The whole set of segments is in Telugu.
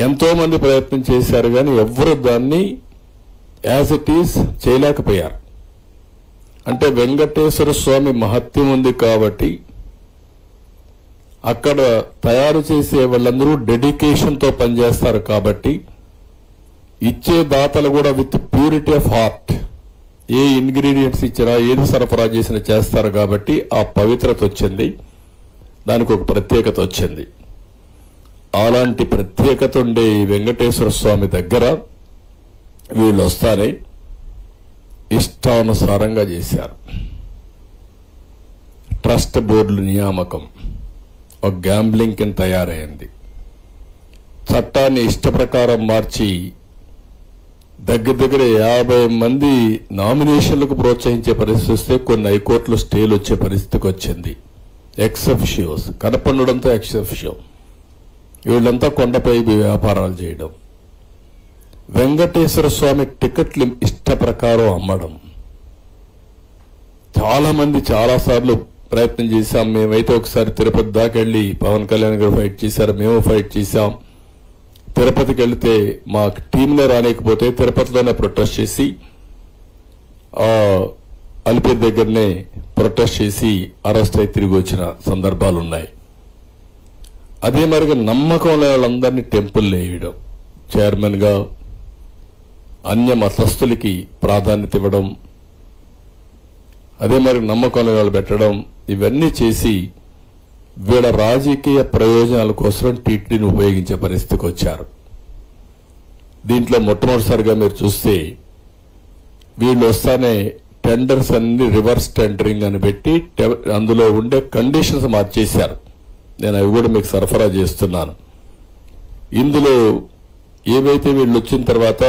ఎంతో మంది ప్రయత్నం చేశారు కానీ ఎవ్వరు దాన్ని యాజ్ ఇట్ ఈజ్ చేయలేకపోయారు. అంటే వెంకటేశ్వర స్వామి మహత్యం ఉంది కాబట్టి అక్కడ తయారు చేసే వాళ్ళందరూ డెడికేషన్తో పనిచేస్తారు కాబట్టి ఇచ్చే దాతలు కూడా with purity of heart A ingredients ఇచ్చినా ఏది సరఫరా చేసినా చేస్తారు కాబట్టి ఆ పవిత్రత వచ్చింది, దానికి ఒక ప్రత్యేకత వచ్చింది. అలాంటి ప్రత్యేకత ఉండే ఈ వెంకటేశ్వర స్వామి దగ్గర వీళ్ళు వస్తానే ఇష్టానుసారంగా చేశారు. ట్రస్ట్ బోర్డుల నియామకం ఒక గ్యాంబ్లింగ్ కింద తయారైంది. చట్టాన్ని ఇష్టప్రకారం మార్చి దగ్గర 50 మంది నామినేషన్లకు ప్రోత్సహించే పరిస్థితి వస్తే కొన్ని హైకోర్టులో స్టేలు వచ్చే పరిస్థితికి వచ్చింది. ఎక్సెఫిషియోస్ కనపడడంతో ఎక్సెఫిషియో వీళ్ళంతా కొండపై వ్యాపారాలు చేయడం, వెంకటేశ్వర స్వామి టికెట్లు ఇష్ట ప్రకారం అమ్మడం. చాలా మంది చాలాసార్లు ప్రయత్నం చేశాం. మేమైతే ఒకసారి తిరుపతి దాకా వెళ్లి పవన్ కళ్యాణ్ గారు ఫైట్ చేశారు, మేము ఫైట్ చేశాం. తిరుపతికి వెళ్తే మా టీంలో రాలేకపోతే తిరుపతిలోనే ప్రొటెస్ట్ చేసి అలిపేరు దగ్గరనే ప్రొటెస్ట్ చేసి అరెస్ట్ అయి తిరిగి వచ్చిన సందర్భాలున్నాయి. అదే మరిగా నమ్మకం లేని వాళ్ళందరినీ టెంపుల్ వేయడం, చైర్మన్ గా అన్య మతస్థులకి ప్రాధాన్యత ఇవ్వడం, అదే మరి నమ్మకం లేని వాళ్ళు పెట్టడం, ఇవన్నీ చేసి వీళ్ళ రాజకీయ ప్రయోజనాల కోసం టీటీడీని ఉపయోగించే పరిస్థితికి వచ్చారు. దీంట్లో మొట్టమొదటిసారిగా మీరు చూస్తే వీళ్ళు వస్తానే టెండర్స్ అన్ని రివర్స్ టెండరింగ్ అని పెట్టి అందులో ఉండే కండిషన్స్ మార్చేశారు. నేను అవి కూడా మీకు సరఫరా చేస్తున్నాను. ఇందులో ఏవైతే వీళ్ళు వచ్చిన తర్వాత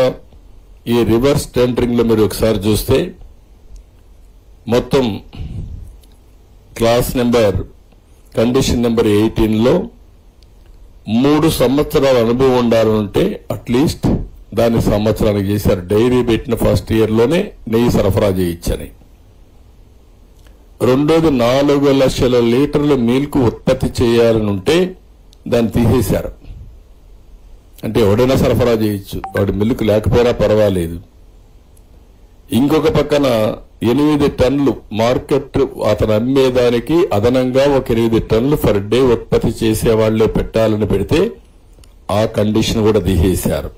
ఈ రివర్స్ టెండరింగ్ లో మీరు ఒకసారి చూస్తే మొత్తం క్లాస్ నెంబర్ కండిషన్ నెంబర్ 18లో 3 సంవత్సరాల అనుభవం ఉండాలంటే అట్లీస్ట్ దాన్ని సంవత్సరానికి చేశారు. డైరీ పెట్టిన ఫస్ట్ ఇయర్ లోనే నెయ్యి సరఫరా చేయించని. రెండోది 4 లక్షల లీటర్ల మిల్క్ ఉత్పత్తి చేయాలని ఉంటే దాన్ని తీసేశారు. అంటే ఎవడైనా సరఫరా చేయొచ్చు, వాడి మిల్క్ లేకపోయినా పర్వాలేదు. ఇంకొక పక్కన 8 టన్నులు మార్కెట్ అతను అమ్మేదానికి అదనంగా ఒక 8 టన్నులు ఫర్ డే ఉత్పత్తి చేసే వాళ్లే పెట్టాలని పెడితే ఆ కండిషన్ కూడా తీసేశారు.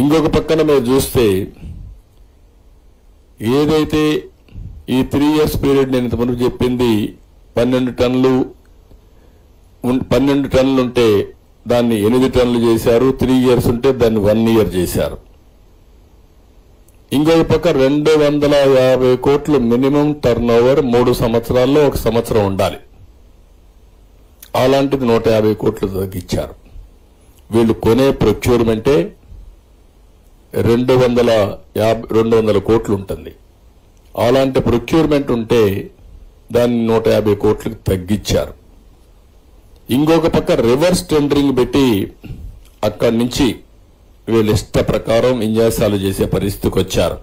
ఇంకొక పక్కన మీరు చూస్తే ఏదైతే ఈ 3 years పీరియడ్ నేను ఇంతకుముందు చెప్పింది 12 టన్నులు ఉంటే దాన్ని 8 టన్నులు చేశారు. 3 years ఉంటే దాన్ని 1 year చేశారు. ఇంకొక పక్క 250 కోట్లు మినిమం టర్న్ ఓవర్ 3 సంవత్సరాల్లో 1 సంవత్సరం ఉండాలి. అలాంటిది 150 కోట్లు తగ్గించారు. వీళ్ళు కొనే ప్రొక్యూర్మెంటే 200 కోట్లు ఉంటుంది. అలాంటి ప్రొక్యూర్మెంట్ ఉంటే దాన్ని 150 కోట్లకు తగ్గించారు. ఇంకొక పక్క రివర్స్ టెండరింగ్ పెట్టి అక్కడి నుంచి వీళ్ళ ఇష్ట ప్రకారం విన్యాసాలు చేసే పరిస్థితికి వచ్చారు.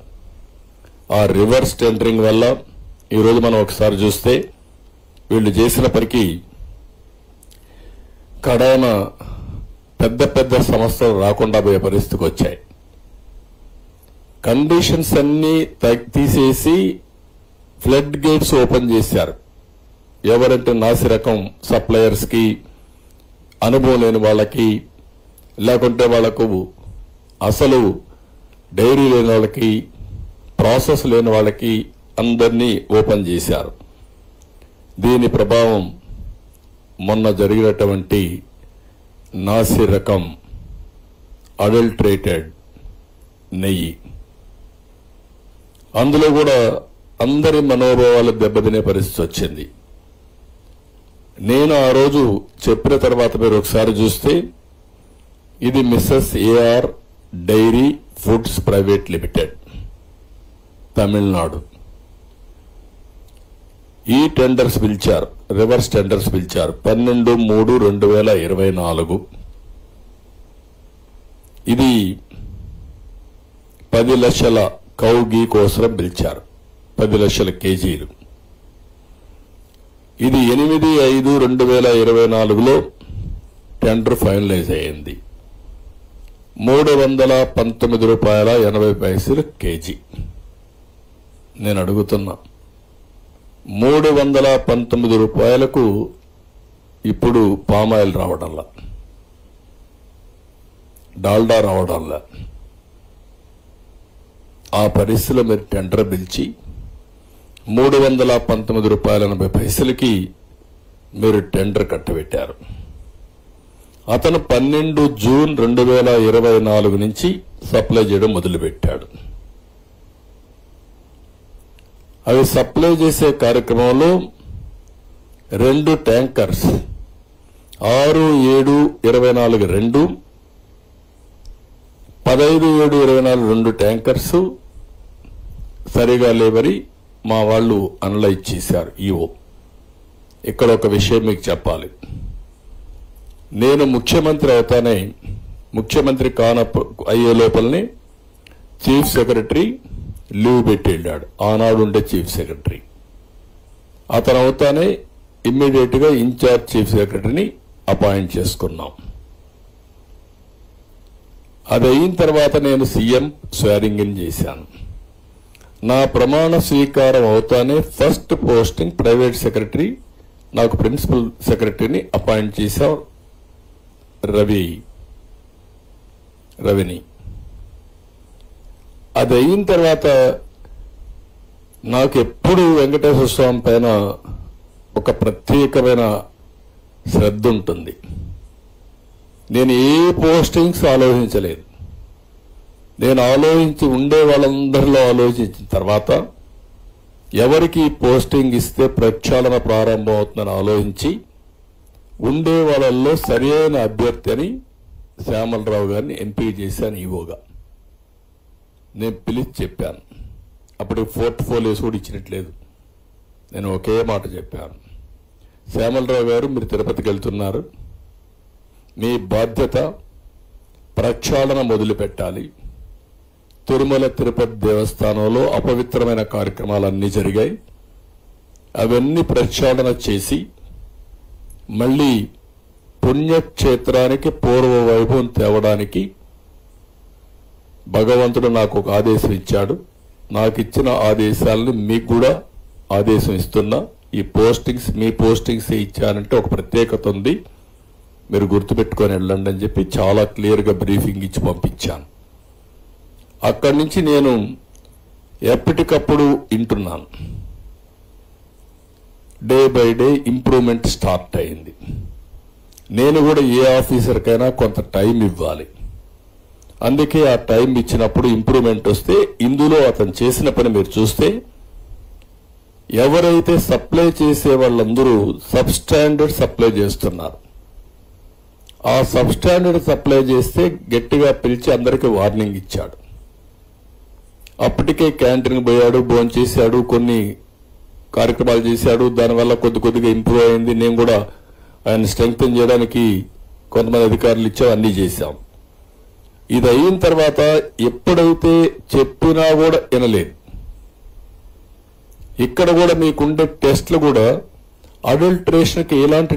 ఆ రివర్స్ టెండరింగ్ వల్ల ఈరోజు మనం ఒకసారి చూస్తే వీళ్ళు చేసిన పనికి కడాన పెద్ద సంస్థలు రాకుండా పోయే పరిస్థితికి వచ్చాయి. కండిషన్స్ అన్ని తీసేసి ఫ్లడ్ గేట్స్ ఓపెన్ చేశారు. ఎవరంటే నాసి రకం సప్లయర్స్ కి, అనుభవం లేని వాళ్ళకి, లేకుంటే వాళ్లకు అసలు డైరీ లేని వాళ్ళకి, ప్రాసెస్ లేని వాళ్ళకి అందరినీ ఓపెన్ చేశారు. దీని ప్రభావం మొన్న జరిగినటువంటి నాసి రకం అడల్టరేటెడ్ నెయ్యి, అందులో కూడా అందరి మనోభావాలు దెబ్బతినే పరిస్థితి వచ్చింది. నేను ఆ రోజు చెప్పిన తర్వాత మీరు ఒకసారి చూస్తే ఇది Mrs AR Dairy Foods Private Limited, Tamil Nadu. ఈ టెండర్స్ పిలిచారు, రివర్స్ టెండర్స్ పిలిచారు 12/3/2024. ఇది 10 లక్షల కౌ గీ కోసం పిలిచారు, 10 లక్షల కేజీలు. ఇది 8/5/2024లో టెండర్ ఫైనలైజ్ అయింది. ₹319.80 కేజీ. నేను అడుగుతున్నా, ₹319 ఇప్పుడు పామాయిల్ రావడంలా, డాల్డా రావడంలా. ఆ పరిస్థితిలో మీరు టెండర్ పిలిచి ₹319.80 మీరు టెండర్ కట్టబెట్టారు. అతను 12 జూన్ 2024 నుంచి సప్లై చేయడం మొదలుపెట్టాడు. అవి సప్లై చేసే కార్యక్రమంలో 2 ట్యాంకర్స్ 6-7-24 15-7-24 2 ట్యాంకర్స్ సరిగా లేవని మా వాళ్ళు అనలైజ్ చేశారు. ఈవో ఇక్కడ ఒక విషయం మీకు చెప్పాలి. నేను ముఖ్యమంత్రి అవుతానే, ముఖ్యమంత్రి అయ్యే లోపలనే చీఫ్ సెక్రటరీ లీవ్ పెట్టి వెళ్ళాడు. ఆనాడు ఉండే చీఫ్ సెక్రటరీ అతను అవుతానే ఇమ్మీడియట్ గా ఇన్ఛార్జ్ చీఫ్ సెక్రటరీని అపాయింట్ చేసుకున్నాం. అది అయిన తర్వాత నేను సీఎం స్వేరింగ్ ఇన్ చేశాను. నా ప్రమాణ స్వీకారం అవుతానే ఫస్ట్ పోస్టింగ్ ప్రైవేట్ సెక్రటరీ, నాకు ప్రిన్సిపల్ సెక్రటరీని అపాయింట్ చేశాం, రవిని. అది అయిన తర్వాత నాకు ఎప్పుడు వెంకటేశ్వర స్వామి పైన ఒక ప్రత్యేకమైన శ్రద్ధ ఉంటుంది. నేను ఏ పోస్టింగ్స్ ఆలోచించలేదు. నేను ఆలోచించి ఉండే వాళ్ళందరిలో ఆలోచించిన తర్వాత ఎవరికి పోస్టింగ్ ఇస్తే ప్రక్షాళన ప్రారంభం అవుతుందని ఆలోచించి ఉండే వాళ్ళల్లో సరైన అభ్యర్థి అని శ్యామలరావు గారిని ఎంపిక చేశాను ఈవోగా. నేను పిలిచి చెప్పాను. అప్పుడు పోర్ట్ఫోలియోస్ కూడా ఇచ్చినట్లేదు. నేను ఒకే మాట చెప్పాను, శ్యామలరావు గారు మీరు తిరుపతికి వెళ్తున్నారు, మీ బాధ్యత ప్రక్షాళన మొదలు పెట్టాలి. తిరుమల తిరుపతి దేవస్థానంలో అపవిత్రమైన కార్యక్రమాలన్నీ జరిగాయి. అవన్నీ ప్రక్షాళన చేసి మళ్లీ పుణ్యక్షేత్రానికి పూర్వ వైభవం తేవడానికి భగవంతుడు నాకు ఒక ఆదేశం ఇచ్చాడు. నాకు ఇచ్చిన ఆదేశాలను మీకు కూడా ఆదేశం ఇస్తున్నా. ఈ పోస్టింగ్స్ మీ పోస్టింగ్స్ ఇచ్చానంటే ఒక ప్రత్యేకత ఉంది, మీరు గుర్తుపెట్టుకొని వెళ్ళండి అని చెప్పి చాలా క్లియర్గా బ్రీఫింగ్ ఇచ్చి పంపించాను. అక్కడి నుంచి నేను ఎప్పటికప్పుడు వింటున్నాను. Day by day improvement start అయింది. నేను కూడా ఏ ఆఫీసర్కైనా కొంత టైం ఇవ్వాలి. అందుకే ఆ టైం ఇచ్చినప్పుడు ఇంప్రూవ్మెంట్ వస్తే, ఇందులో అతను చేసిన పని మీరు చూస్తే ఎవరైతే సప్లై చేసే వాళ్ళందరూ సబ్ స్టాండర్డ్ సప్లై చేస్తున్నారు. ఆ సబ్ స్టాండర్డ్ సప్లై చేస్తే గట్టిగా పిలిచి అందరికీ వార్నింగ్ ఇచ్చాడు. అప్పటికే క్యాంటీన్ పోయాడు, భోజనం చేశాడు, కొన్ని కార్యక్రమాలు చేశాడు. దానివల్ల కొద్దిగా ఇంప్రూవ్ అయింది. నేను కూడా ఆయన స్ట్రెంగ్తన్ చేయడానికి కొంతమంది అధికారులు ఇచ్చాం, అన్ని చేశాం. ఇది అయిన తర్వాత ఎప్పుడైతే చెప్పినా కూడా వినలేదు. ఇక్కడ కూడా మీకుండే టెస్టులు కూడా అడల్ట్రేషన్కి ఎలాంటి